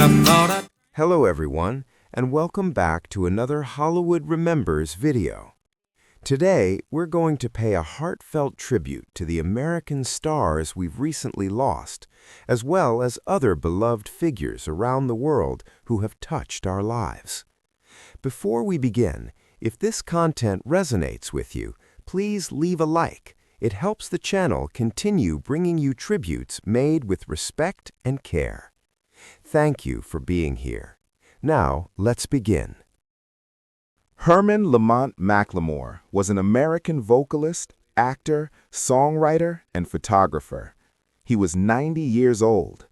Hello everyone, and welcome back to another Hollywood Remembers video. Today, we're going to pay a heartfelt tribute to the American stars we've recently lost, as well as other beloved figures around the world who have touched our lives. Before we begin, if this content resonates with you, please leave a like. It helps the channel continue bringing you tributes made with respect and care. Thank you for being here. Now, let's begin. Herman Lamont McLemore was an American vocalist, actor, songwriter, and photographer. He was 90 years old.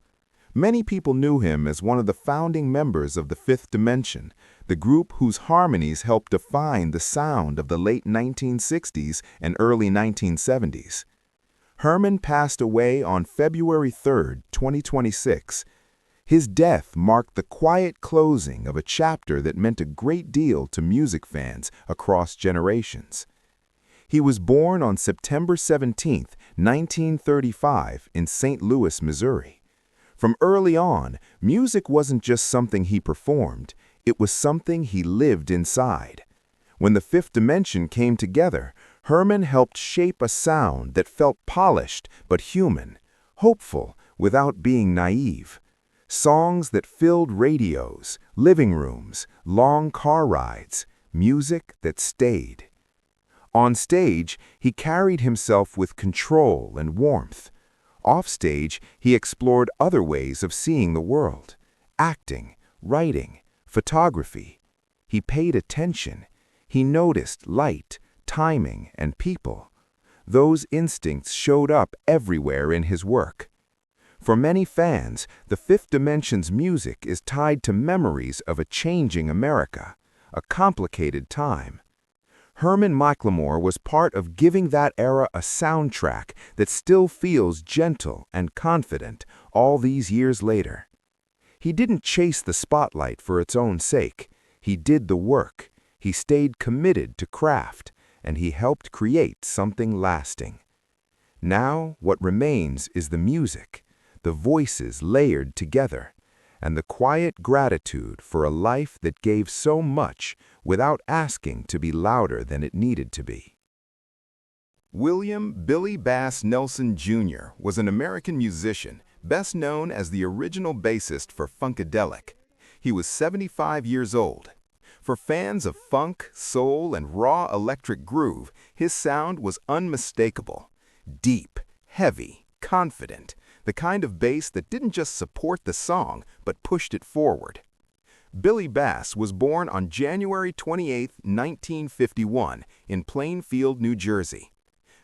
Many people knew him as one of the founding members of the Fifth Dimension, the group whose harmonies helped define the sound of the late 1960s and early 1970s. Herman passed away on February 3, 2026. His death marked the quiet closing of a chapter that meant a great deal to music fans across generations. He was born on September 17, 1935, in St. Louis, Missouri. From early on, music wasn't just something he performed, it was something he lived inside. When the Fifth Dimension came together, Herman helped shape a sound that felt polished but human, hopeful without being naive. Songs that filled radios, living rooms, long car rides, music that stayed. On stage, he carried himself with control and warmth. Offstage, he explored other ways of seeing the world: acting, writing, photography. He paid attention. He noticed light, timing, and people. Those instincts showed up everywhere in his work. For many fans, the Fifth Dimension's music is tied to memories of a changing America, a complicated time. Herman McLemore was part of giving that era a soundtrack that still feels gentle and confident all these years later. He didn't chase the spotlight for its own sake. He did the work. He stayed committed to craft, and he helped create something lasting. Now, what remains is the music, the voices layered together, and the quiet gratitude for a life that gave so much without asking to be louder than it needed to be. William "Billy Bass" Nelson Jr. was an American musician, best known as the original bassist for Funkadelic. He was 75 years old. For fans of funk, soul, and raw electric groove, his sound was unmistakable. Deep, heavy, confident, the kind of bass that didn't just support the song, but pushed it forward. Billy Bass was born on January 28, 1951, in Plainfield, New Jersey.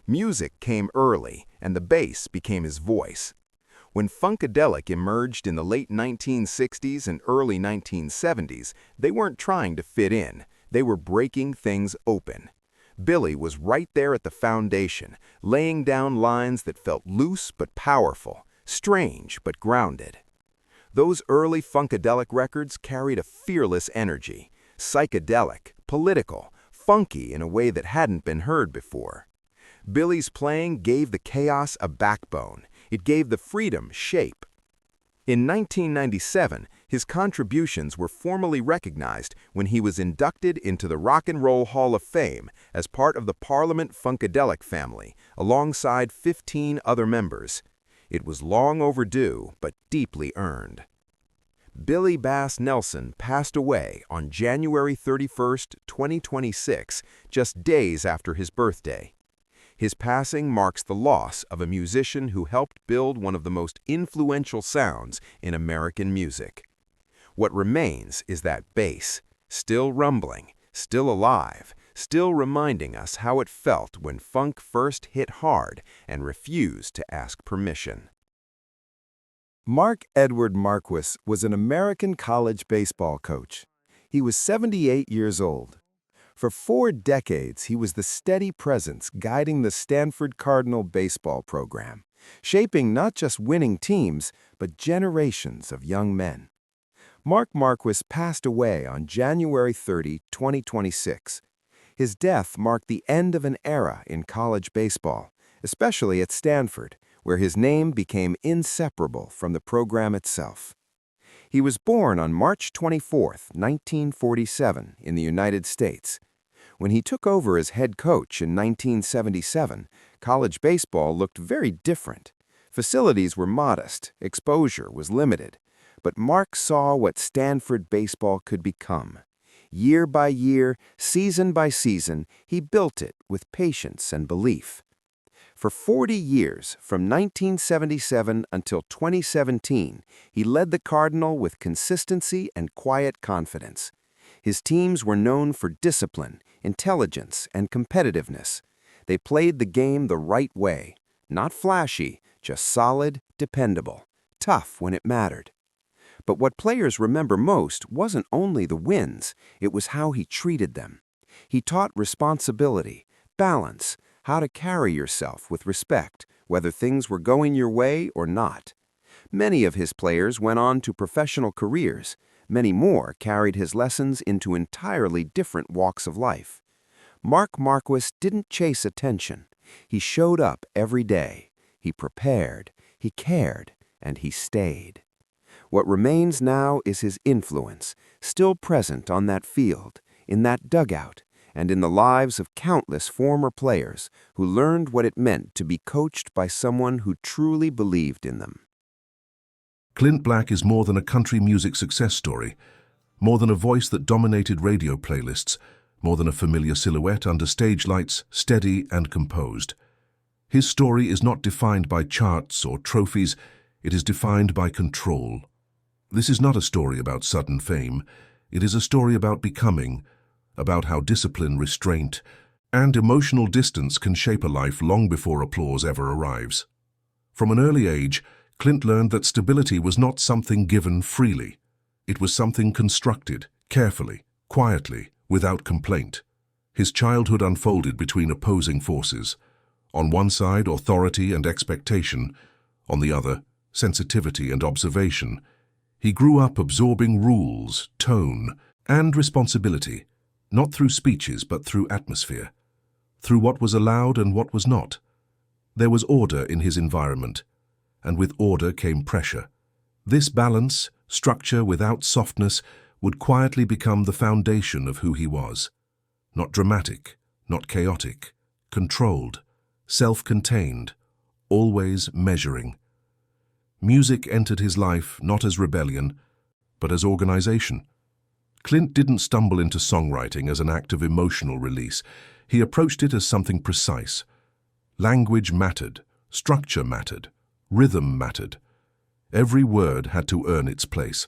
Music came early, and the bass became his voice. When Funkadelic emerged in the late 1960s and early 1970s, they weren't trying to fit in. They were breaking things open. Billy was right there at the foundation, laying down lines that felt loose but powerful, strange but grounded. Those early Funkadelic records carried a fearless energy, psychedelic, political, funky in a way that hadn't been heard before. Billy's playing gave the chaos a backbone. It gave the freedom shape. In 1997, his contributions were formally recognized when he was inducted into the Rock and Roll Hall of Fame as part of the Parliament Funkadelic family, alongside 15 other members. It was long overdue, but deeply earned. Billy Bass Nelson passed away on January 31, 2026, just days after his birthday. His passing marks the loss of a musician who helped build one of the most influential sounds in American music. What remains is that bass, still rumbling, still alive, still reminding us how it felt when funk first hit hard and refused to ask permission. Mark Edward Marquess was an American college baseball coach. He was 78 years old. For 4 decades, he was the steady presence guiding the Stanford Cardinal baseball program, shaping not just winning teams, but generations of young men. Mark Marquess passed away on January 30, 2026. His death marked the end of an era in college baseball, especially at Stanford, where his name became inseparable from the program itself. He was born on March 24, 1947, in the United States. When he took over as head coach in 1977, college baseball looked very different. Facilities were modest, exposure was limited, but Mark saw what Stanford baseball could become. Year by year, season by season, he built it with patience and belief. For 40 years, from 1977 until 2017, he led the Cardinal with consistency and quiet confidence. His teams were known for discipline, intelligence, and competitiveness. They played the game the right way, not flashy, just solid, dependable, tough when it mattered. But what players remember most wasn't only the wins, it was how he treated them. He taught responsibility, balance, how to carry yourself with respect, whether things were going your way or not. Many of his players went on to professional careers. Many more carried his lessons into entirely different walks of life. Marquess didn't chase attention. He showed up every day. He prepared, he cared, and he stayed. What remains now is his influence, still present on that field, in that dugout, and in the lives of countless former players who learned what it meant to be coached by someone who truly believed in them. Clint Black is more than a country music success story, more than a voice that dominated radio playlists, more than a familiar silhouette under stage lights, steady and composed. His story is not defined by charts or trophies, it is defined by control. This is not a story about sudden fame, it is a story about becoming, about how discipline, restraint, and emotional distance can shape a life long before applause ever arrives. From an early age, Clint learned that stability was not something given freely. It was something constructed, carefully, quietly, without complaint. His childhood unfolded between opposing forces. On one side, authority and expectation. On the other, sensitivity and observation. He grew up absorbing rules, tone, and responsibility, not through speeches but through atmosphere, through what was allowed and what was not. There was order in his environment, and with order came pressure. This balance, structure without softness, would quietly become the foundation of who he was. Not dramatic, not chaotic, controlled, self-contained, always measuring. Music entered his life not as rebellion, but as organization. Clint didn't stumble into songwriting as an act of emotional release. He approached it as something precise. Language mattered, structure mattered, rhythm mattered. Every word had to earn its place.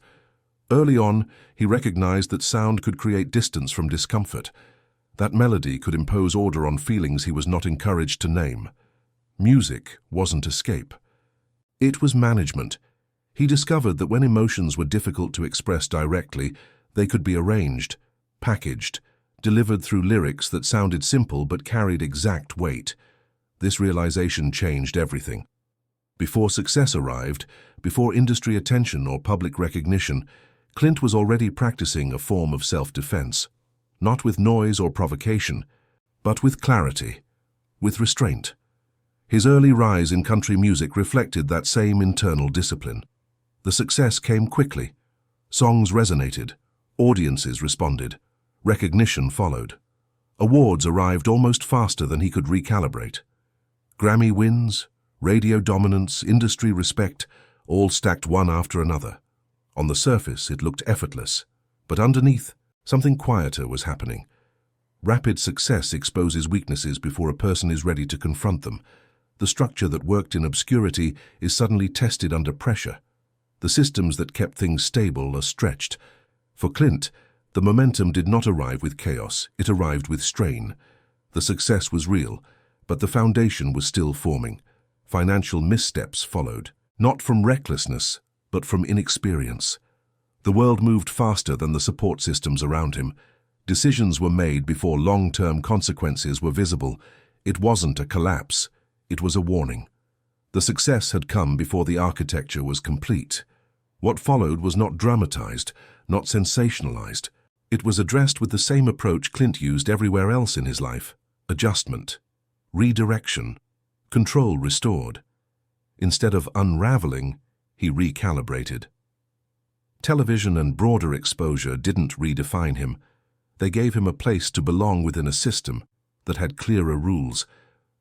Early on, he recognized that sound could create distance from discomfort, that melody could impose order on feelings he was not encouraged to name. Music wasn't escape. It was management. He discovered that when emotions were difficult to express directly, they could be arranged, packaged, delivered through lyrics that sounded simple but carried exact weight. This realization changed everything. Before success arrived, before industry attention or public recognition, Clint was already practicing a form of self-defense, not with noise or provocation, but with clarity, with restraint. His early rise in country music reflected that same internal discipline. The success came quickly. Songs resonated. Audiences responded. Recognition followed. Awards arrived almost faster than he could recalibrate. Grammy wins, radio dominance, industry respect, all stacked one after another. On the surface, it looked effortless, but underneath, something quieter was happening. Rapid success exposes weaknesses before a person is ready to confront them. The structure that worked in obscurity is suddenly tested under pressure. The systems that kept things stable are stretched. For Clint, the momentum did not arrive with chaos, it arrived with strain. The success was real, but the foundation was still forming. Financial missteps followed, not from recklessness, but from inexperience. The world moved faster than the support systems around him. Decisions were made before long-term consequences were visible. It wasn't a collapse, it was a warning. The success had come before the architecture was complete. What followed was not dramatized, not sensationalized. It was addressed with the same approach Clint used everywhere else in his life: adjustment, redirection, control restored. Instead of unraveling, he recalibrated. Television and broader exposure didn't redefine him. They gave him a place to belong within a system that had clearer rules,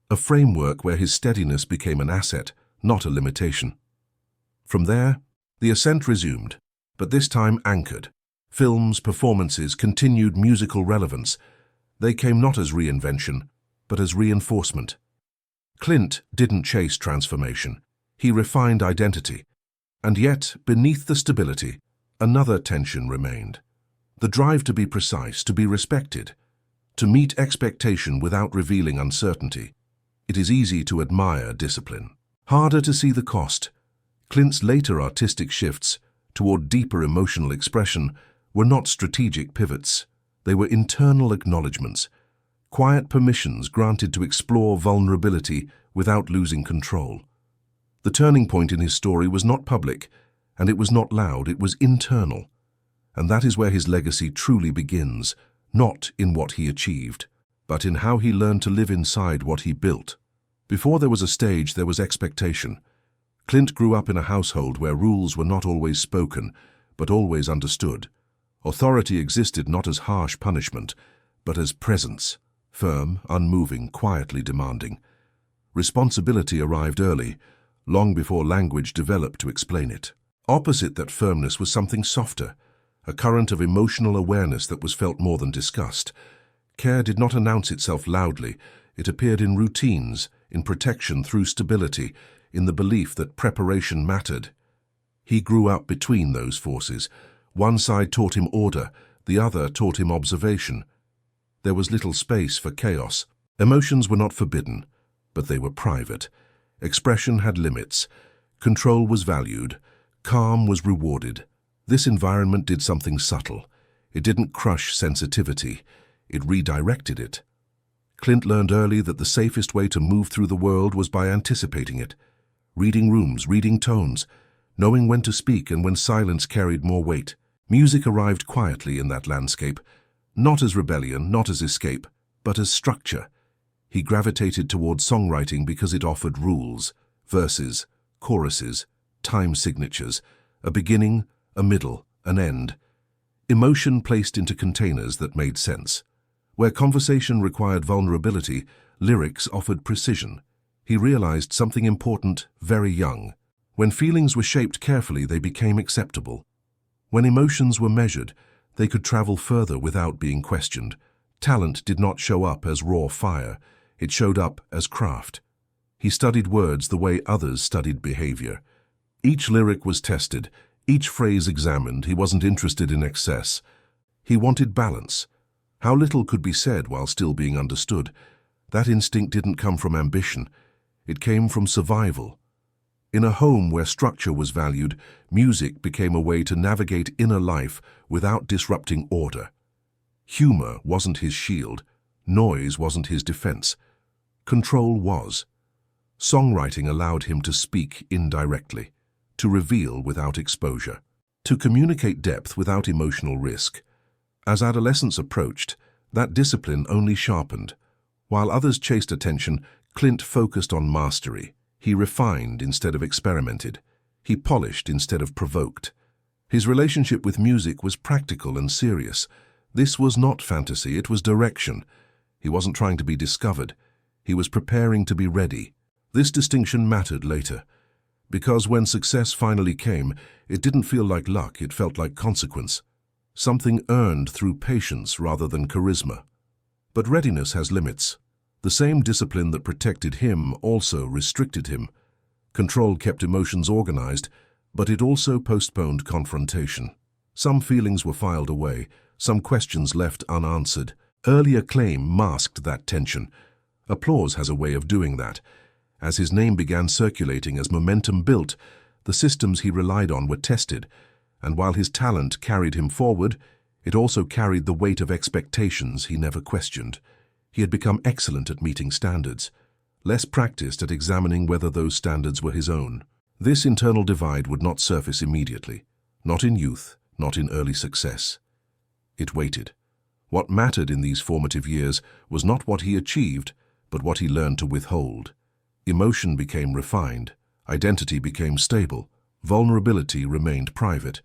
a framework where his steadiness became an asset, not a limitation. From there, the ascent resumed, but this time anchored. Films, performances, continued musical relevance. They came not as reinvention, but as reinforcement. Clint didn't chase transformation. He refined identity. And yet, beneath the stability, another tension remained. The drive to be precise, to be respected, to meet expectation without revealing uncertainty. It is easy to admire discipline. Harder to see the cost. Clint's later artistic shifts toward deeper emotional expression were not strategic pivots. They were internal acknowledgements, quiet permissions granted to explore vulnerability without losing control. The turning point in his story was not public, and it was not loud, it was internal. And that is where his legacy truly begins, not in what he achieved, but in how he learned to live inside what he built. Before there was a stage, there was expectation. Clint grew up in a household where rules were not always spoken, but always understood. Authority existed not as harsh punishment, but as presence, firm, unmoving, quietly demanding. Responsibility arrived early, long before language developed to explain it. Opposite that firmness was something softer, a current of emotional awareness that was felt more than discussed. Care did not announce itself loudly. It appeared in routines, in protection through stability, in the belief that preparation mattered. He grew up between those forces. One side taught him order, the other taught him observation. There was little space for chaos. Emotions were not forbidden, but they were private. Expression had limits. Control was valued. Calm was rewarded. This environment did something subtle. It didn't crush sensitivity. It redirected it. Clint learned early that the safest way to move through the world was by anticipating it. Reading rooms, reading tones, knowing when to speak and when silence carried more weight. Music arrived quietly in that landscape, not as rebellion, not as escape, but as structure. He gravitated toward songwriting because it offered rules, verses, choruses, time signatures, a beginning, a middle, an end. Emotion placed into containers that made sense. Where conversation required vulnerability, lyrics offered precision. He realized something important very young. When feelings were shaped carefully, they became acceptable. When emotions were measured, they could travel further without being questioned. Talent did not show up as raw fire. It showed up as craft. He studied words the way others studied behavior. Each lyric was tested, each phrase examined. He wasn't interested in excess. He wanted balance. How little could be said while still being understood? That instinct didn't come from ambition. It came from survival. In a home where structure was valued, music became a way to navigate inner life without disrupting order. Humor wasn't his shield. Noise wasn't his defense. Control was. Songwriting allowed him to speak indirectly, to reveal without exposure, to communicate depth without emotional risk. As adolescence approached, that discipline only sharpened. While others chased attention, Clint focused on mastery. He refined instead of experimented. He polished instead of provoked. His relationship with music was practical and serious. This was not fantasy, it was direction. He wasn't trying to be discovered. He was preparing to be ready. This distinction mattered later, because when success finally came, it didn't feel like luck, it felt like consequence. Something earned through patience rather than charisma. But readiness has limits. The same discipline that protected him also restricted him. Control kept emotions organized, but it also postponed confrontation. Some feelings were filed away, some questions left unanswered. Early acclaim masked that tension. Applause has a way of doing that. As his name began circulating, as momentum built, the systems he relied on were tested, and while his talent carried him forward, it also carried the weight of expectations he never questioned. He had become excellent at meeting standards, less practiced at examining whether those standards were his own. This internal divide would not surface immediately, not in youth, not in early success. It waited. What mattered in these formative years was not what he achieved, but what he learned to withhold. Emotion became refined, identity became stable, vulnerability remained private.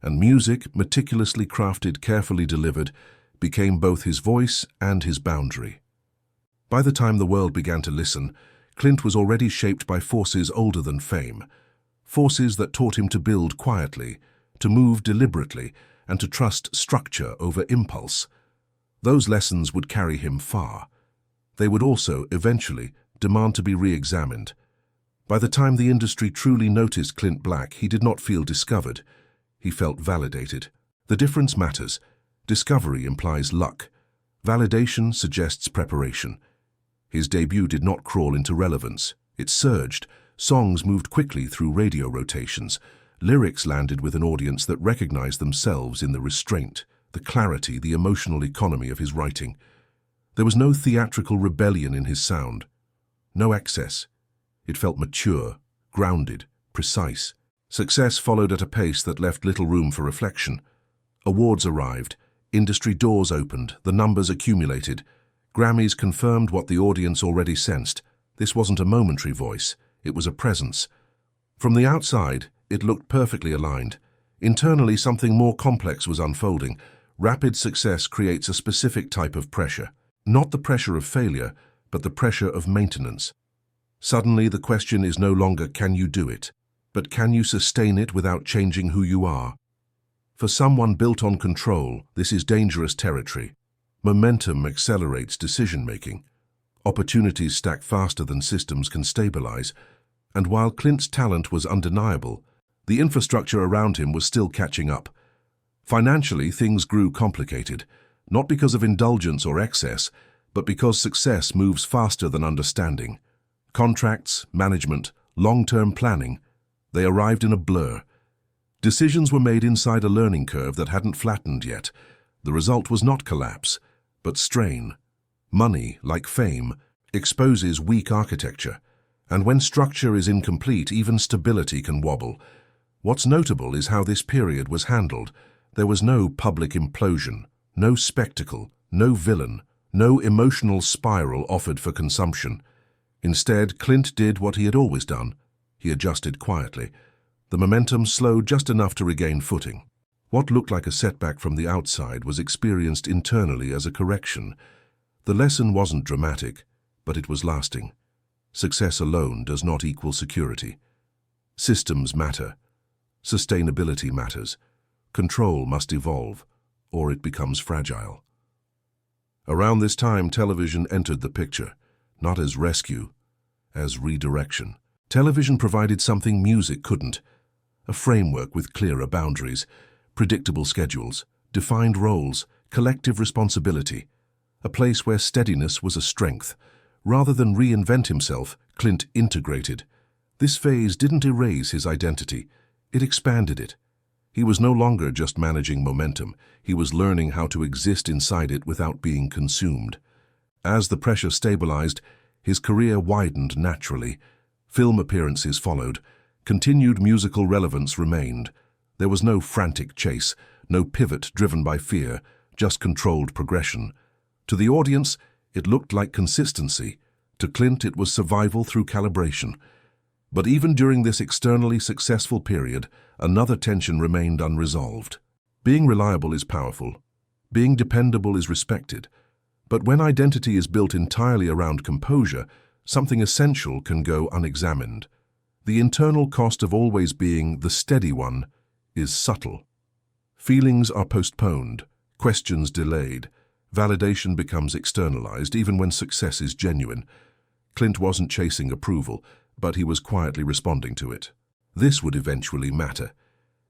and music, meticulously crafted, carefully delivered, became both his voice and his boundary. By the time the world began to listen, Clint was already shaped by forces older than fame, forces that taught him to build quietly, to move deliberately, and to trust structure over impulse. Those lessons would carry him far. They would also, eventually, demand to be re-examined. By the time the industry truly noticed Clint Black, he did not feel discovered. He felt validated. The difference matters. Discovery implies luck. Validation suggests preparation. His debut did not crawl into relevance. It surged. Songs moved quickly through radio rotations. Lyrics landed with an audience that recognized themselves in the restraint, the clarity, the emotional economy of his writing. There was no theatrical rebellion in his sound. No excess. It felt mature, grounded, precise. Success followed at a pace that left little room for reflection. Awards arrived. Industry doors opened. The numbers accumulated. Grammys confirmed what the audience already sensed. This wasn't a momentary voice. It was a presence. From the outside, it looked perfectly aligned. Internally, something more complex was unfolding. Rapid success creates a specific type of pressure. Not the pressure of failure, but the pressure of maintenance. Suddenly, the question is no longer can you do it, but can you sustain it without changing who you are? For someone built on control, this is dangerous territory. Momentum accelerates decision-making. Opportunities stack faster than systems can stabilize. And while Clint's talent was undeniable, the infrastructure around him was still catching up. Financially, things grew complicated, not because of indulgence or excess, but because success moves faster than understanding. Contracts, management, long-term planning, they arrived in a blur. Decisions were made inside a learning curve that hadn't flattened yet. The result was not collapse, but strain. Money, like fame, exposes weak architecture, and when structure is incomplete, even stability can wobble. What's notable is how this period was handled. There was no public implosion, no spectacle, no villain, no emotional spiral offered for consumption. Instead, Clint did what he had always done. He adjusted quietly. The momentum slowed just enough to regain footing. What looked like a setback from the outside was experienced internally as a correction. The lesson wasn't dramatic, but it was lasting. Success alone does not equal security. Systems matter. Sustainability matters. Control must evolve, or it becomes fragile. Around this time, television entered the picture, not as rescue, as redirection. Television provided something music couldn't: a framework with clearer boundaries, predictable schedules, defined roles, collective responsibility, a place where steadiness was a strength. Rather than reinvent himself, Clint integrated. This phase didn't erase his identity, it expanded it. He was no longer just managing momentum, he was learning how to exist inside it without being consumed. As the pressure stabilized, his career widened naturally. Film appearances followed. Continued musical relevance remained. There was no frantic chase, no pivot driven by fear, just controlled progression. To the audience, it looked like consistency. To Clint, it was survival through calibration. But even during this externally successful period, another tension remained unresolved. Being reliable is powerful. Being dependable is respected. But when identity is built entirely around composure, something essential can go unexamined. The internal cost of always being the steady one is subtle. Feelings are postponed, questions delayed, validation becomes externalized even when success is genuine. Clint wasn't chasing approval, but he was quietly responding to it. This would eventually matter,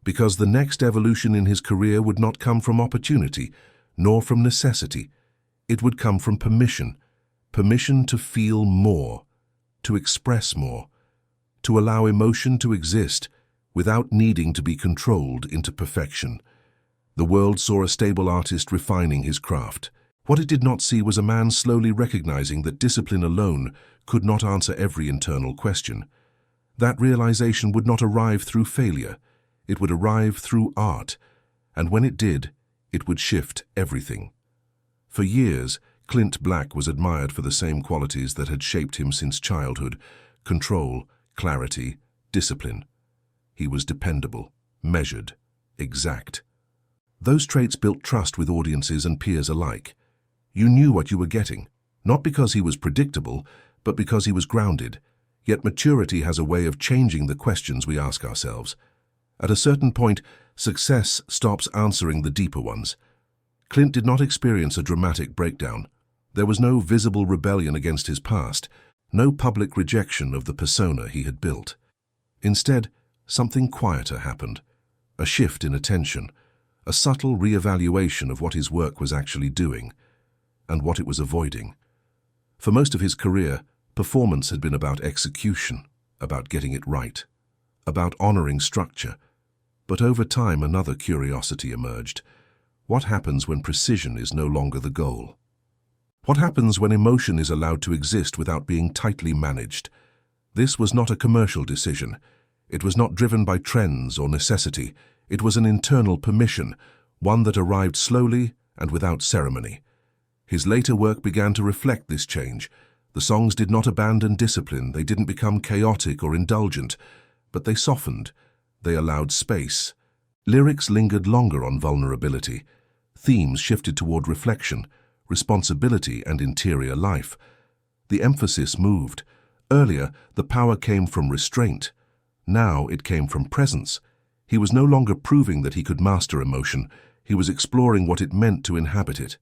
because the next evolution in his career would not come from opportunity, nor from necessity. It would come from permission. Permission to feel more, to express more, to allow emotion to exist without needing to be controlled into perfection. The world saw a stable artist refining his craft. What it did not see was a man slowly recognizing that discipline alone could not answer every internal question. That realization would not arrive through failure. It would arrive through art, and when it did, it would shift everything. For years, Clint Black was admired for the same qualities that had shaped him since childhood: control, clarity, discipline. He was dependable, measured, exact. Those traits built trust with audiences and peers alike. You knew what you were getting, not because he was predictable, but because he was grounded. Yet maturity has a way of changing the questions we ask ourselves. At a certain point, success stops answering the deeper ones. Clint did not experience a dramatic breakdown. There was no visible rebellion against his past, no public rejection of the persona he had built. Instead, something quieter happened, a shift in attention, a subtle re-evaluation of what his work was actually doing and what it was avoiding. For most of his career, performance had been about execution, about getting it right, about honoring structure. But over time, another curiosity emerged. What happens when precision is no longer the goal? What happens when emotion is allowed to exist without being tightly managed? This was not a commercial decision. It was not driven by trends or necessity. It was an internal permission, one that arrived slowly and without ceremony. His later work began to reflect this change. The songs did not abandon discipline, they didn't become chaotic or indulgent, but they softened, they allowed space. Lyrics lingered longer on vulnerability. Themes shifted toward reflection, responsibility, and interior life. The emphasis moved. Earlier, the power came from restraint. Now it came from presence. He was no longer proving that he could master emotion, he was exploring what it meant to inhabit it.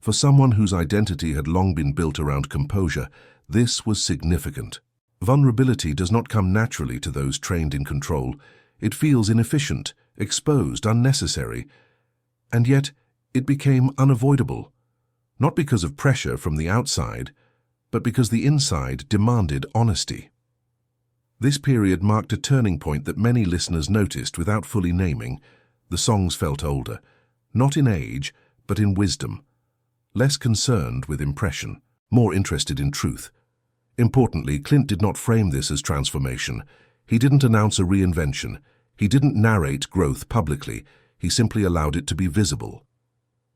For someone whose identity had long been built around composure, this was significant. Vulnerability does not come naturally to those trained in control. It feels inefficient, exposed, unnecessary. And yet, it became unavoidable. Not because of pressure from the outside, but because the inside demanded honesty. This period marked a turning point that many listeners noticed without fully naming. The songs felt older, not in age, but in wisdom. Less concerned with impression, more interested in truth. Importantly, Clint did not frame this as transformation. He didn't announce a reinvention. He didn't narrate growth publicly. He simply allowed it to be visible.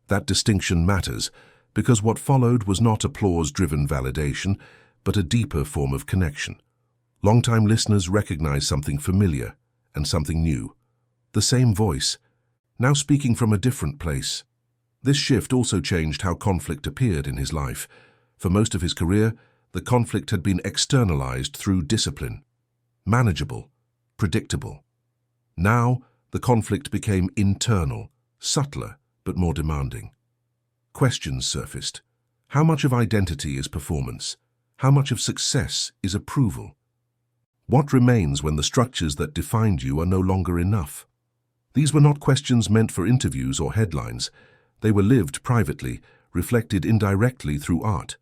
That distinction matters, because what followed was not applause-driven validation, but a deeper form of connection. Longtime listeners recognized something familiar and something new. The same voice, now speaking from a different place. This shift also changed how conflict appeared in his life. For most of his career, the conflict had been externalized through discipline. Manageable, predictable. Now, the conflict became internal, subtler, but more demanding. Questions surfaced. How much of identity is performance? How much of success is approval? What remains when the structures that defined you are no longer enough? These were not questions meant for interviews or headlines. They were lived privately, reflected indirectly through art,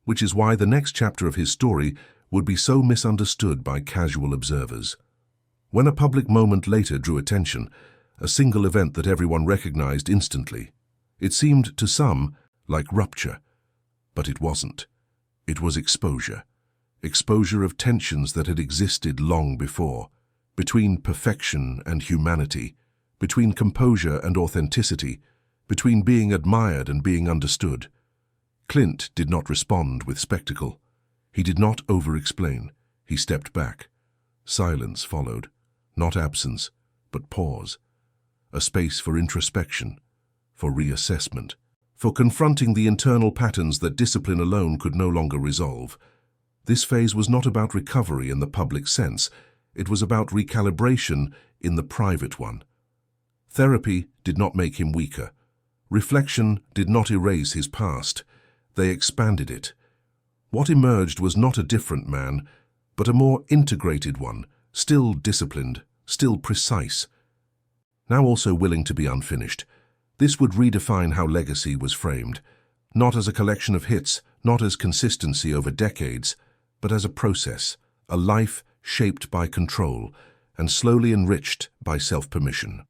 which is why the next chapter of his story would be so misunderstood by casual observers. When a public moment later drew attention, a single event that everyone recognized instantly, it seemed to some like rupture, but it wasn't. It was exposure. Exposure of tensions that had existed long before, between perfection and humanity, between composure and authenticity, between being admired and being understood. Clint did not respond with spectacle. He did not over-explain. He stepped back. Silence followed. Not absence, but pause. A space for introspection, for reassessment, for confronting the internal patterns that discipline alone could no longer resolve. This phase was not about recovery in the public sense. It was about recalibration in the private one. Therapy did not make him weaker. Reflection did not erase his past. They expanded it. What emerged was not a different man, but a more integrated one, still disciplined, still precise, now also willing to be unfinished. This would redefine how legacy was framed, not as a collection of hits, not as consistency over decades, but as a process, a life shaped by control and slowly enriched by self-permission.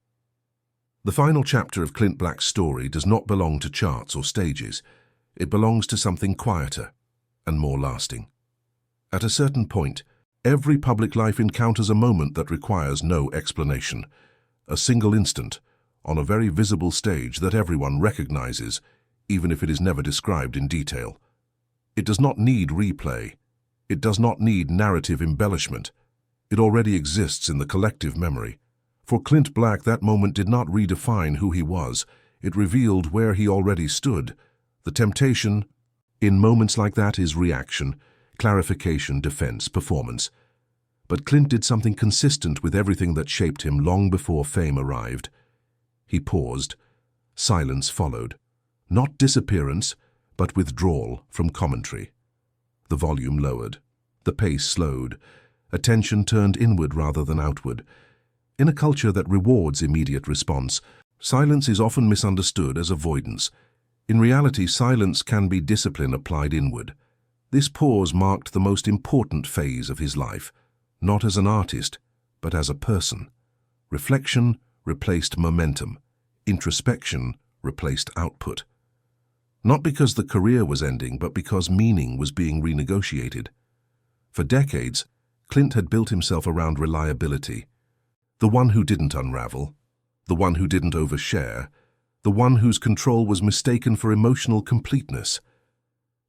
The final chapter of Clint Black's story does not belong to charts or stages. It belongs to something quieter and more lasting. At a certain point, every public life encounters a moment that requires no explanation, a single instant, on a very visible stage that everyone recognizes, even if it is never described in detail. It does not need replay. It does not need narrative embellishment. It already exists in the collective memory. For Clint Black, that moment did not redefine who he was. It revealed where he already stood. The temptation in moments like that is reaction, clarification, defense, performance. But Clint did something consistent with everything that shaped him long before fame arrived. He paused. Silence followed. Not disappearance, but withdrawal from commentary. The volume lowered. The pace slowed. Attention turned inward rather than outward. In a culture that rewards immediate response, silence is often misunderstood as avoidance. In reality, silence can be discipline applied inward. This pause marked the most important phase of his life, not as an artist, but as a person. Reflection replaced momentum. Introspection replaced output. Not because the career was ending, but because meaning was being renegotiated. For decades, Clint had built himself around reliability. The one who didn't unravel, the one who didn't overshare, the one whose control was mistaken for emotional completeness.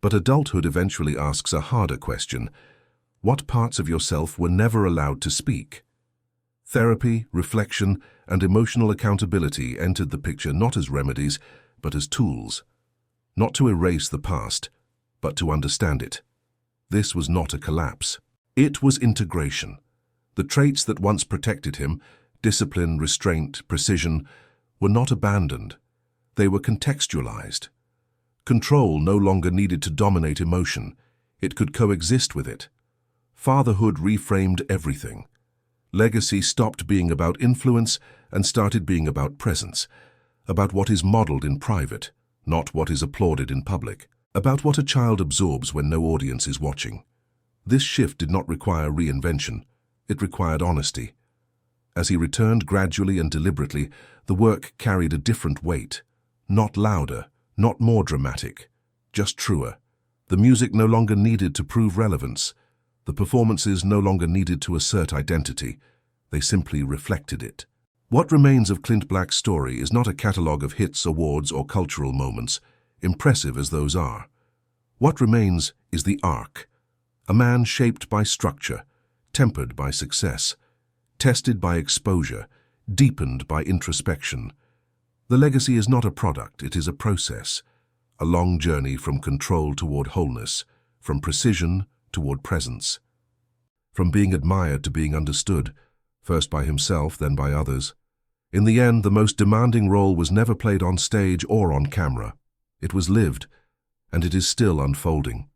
But adulthood eventually asks a harder question. What parts of yourself were never allowed to speak? Therapy, reflection, and emotional accountability entered the picture not as remedies, but as tools. Not to erase the past, but to understand it. This was not a collapse. It was integration. The traits that once protected him, discipline, restraint, precision, were not abandoned. They were contextualized. Control no longer needed to dominate emotion. It could coexist with it. Fatherhood reframed everything. Legacy stopped being about influence and started being about presence, about what is modeled in private, not what is applauded in public, about what a child absorbs when no audience is watching. This shift did not require reinvention. It required honesty. As he returned gradually and deliberately, the work carried a different weight. Not louder, not more dramatic, just truer. The music no longer needed to prove relevance. The performances no longer needed to assert identity. They simply reflected it. What remains of Clint Black's story is not a catalogue of hits, awards, or cultural moments, impressive as those are. What remains is the arc. A man shaped by structure, tempered by success, tested by exposure, deepened by introspection. The legacy is not a product, it is a process. A long journey from control toward wholeness, from precision toward presence. From being admired to being understood, first by himself, then by others. In the end, the most demanding role was never played on stage or on camera. It was lived, and it is still unfolding.